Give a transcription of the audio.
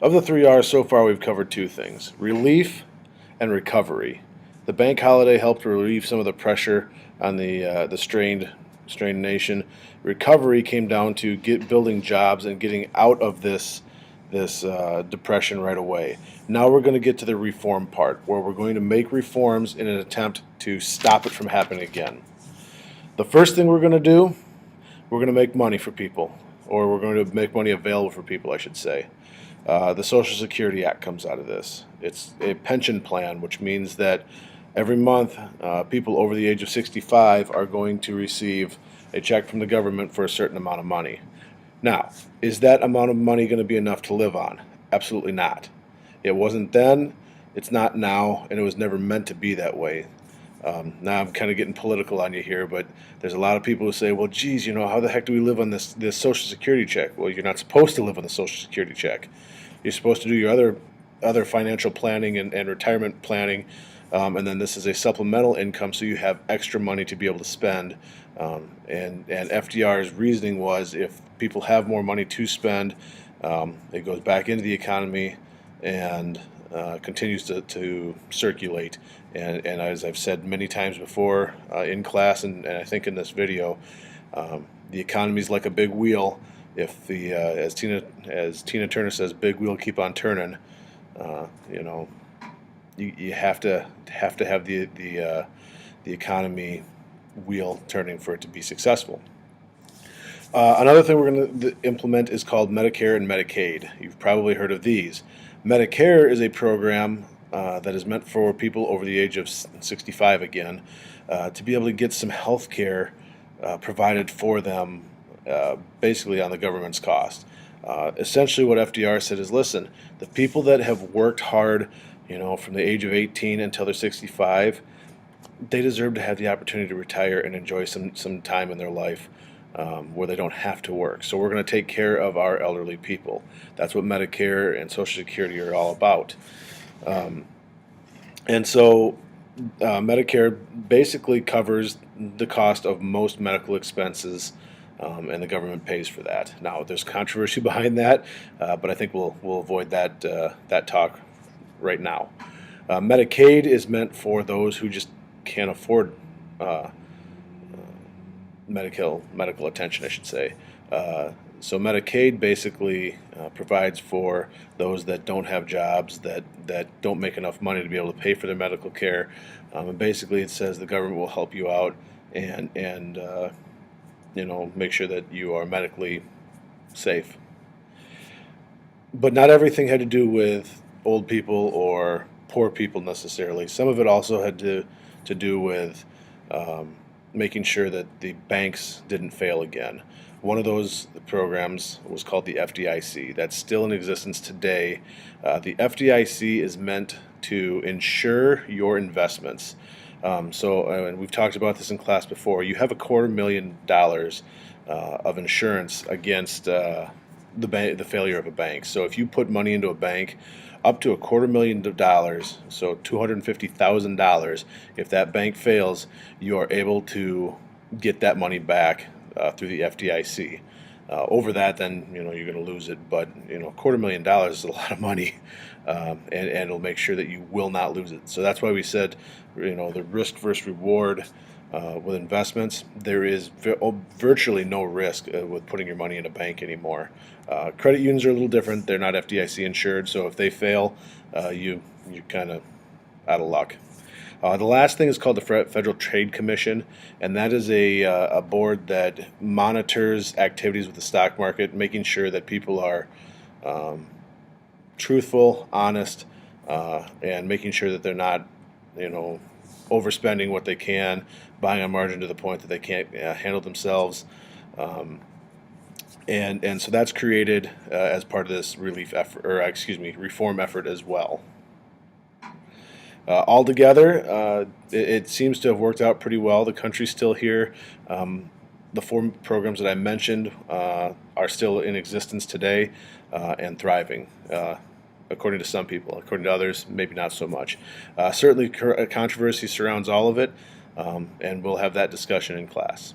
Of the 3 R's so far, we've covered two things: relief and recovery. The bank holiday helped relieve some of the pressure on the strained nation. Recovery came down to building jobs and getting out of this depression right away. Now we're going to get to the reform part, where we're going to make reforms in an attempt to stop it from happening again. The first thing we're going to do, we're going to make money for people, or we're going to make money available for people, I should say. The Social Security Act comes out of this. It's a pension plan, which means that every month people over the age of 65 are going to receive a check from the government for a certain amount of money. Now, is that amount of money going to be enough to live on? Absolutely not. It wasn't then, it's not now, and it was never meant to be that way. Now I'm kind of getting political on you here, but there's a lot of people who say, well, geez, how the heck do we live on this Social Security check? Well, you're not supposed to live on the Social Security check. You're supposed to do your other financial planning and retirement planning, and then this is a supplemental income, so you have extra money to be able to spend. And FDR's reasoning was, if people have more money to spend, it goes back into the economy and continues to circulate. And as I've said many times before in class, and I think in this video, the economy is like a big wheel. If as Tina Turner says, big wheel keep on turning. You have to have the economy wheel turning for it to be successful. Another thing we're going to implement is called Medicare and Medicaid. You've probably heard of these. Medicare is a program that is meant for people over the age of 65 again, to be able to get some health care provided for them, basically on the government's cost. Essentially what FDR said is, listen, the people that have worked hard, from the age of 18 until they're 65, they deserve to have the opportunity to retire and enjoy some time in their life where they don't have to work. So we're going to take care of our elderly people. That's what Medicare and Social Security are all about. And so Medicare basically covers the cost of most medical expenses, and the government pays for that. Now, there's controversy behind that, but I think we'll avoid that talk right now. Medicaid is meant for those who just can't afford medical attention, I should say. So Medicaid basically provides for those that don't have jobs, that don't make enough money to be able to pay for their medical care. And basically it says the government will help you out and make sure that you are medically safe. But not everything had to do with old people or poor people necessarily. Some of it also had to do with making sure that the banks didn't fail again. One of those programs was called the FDIC. That's still in existence today. The FDIC is meant to insure your investments. And we've talked about this in class before. You have $250,000 of insurance against the failure of a bank. So if you put money into a bank, up to $250,000, so $250,000, if that bank fails, you are able to get that money back through the FDIC. Over that, then you're going to lose it. But $250,000 is a lot of money, and it'll make sure that you will not lose it. So that's why we said, the risk versus reward with investments. There is virtually no risk with putting your money in a bank anymore. Credit unions are a little different. They're not FDIC insured, so if they fail, you're kind of out of luck. The last thing is called the Federal Trade Commission, and that is a board that monitors activities with the stock market, making sure that people are truthful, honest, and making sure that they're not, overspending what they can, buying on margin to the point that they can't handle themselves. And so that's created as part of this reform effort as well. Altogether, it seems to have worked out pretty well. The country's still here. The 4 programs that I mentioned are still in existence today and thriving, according to some people. According to others, maybe not so much. Certainly, controversy surrounds all of it, and we'll have that discussion in class.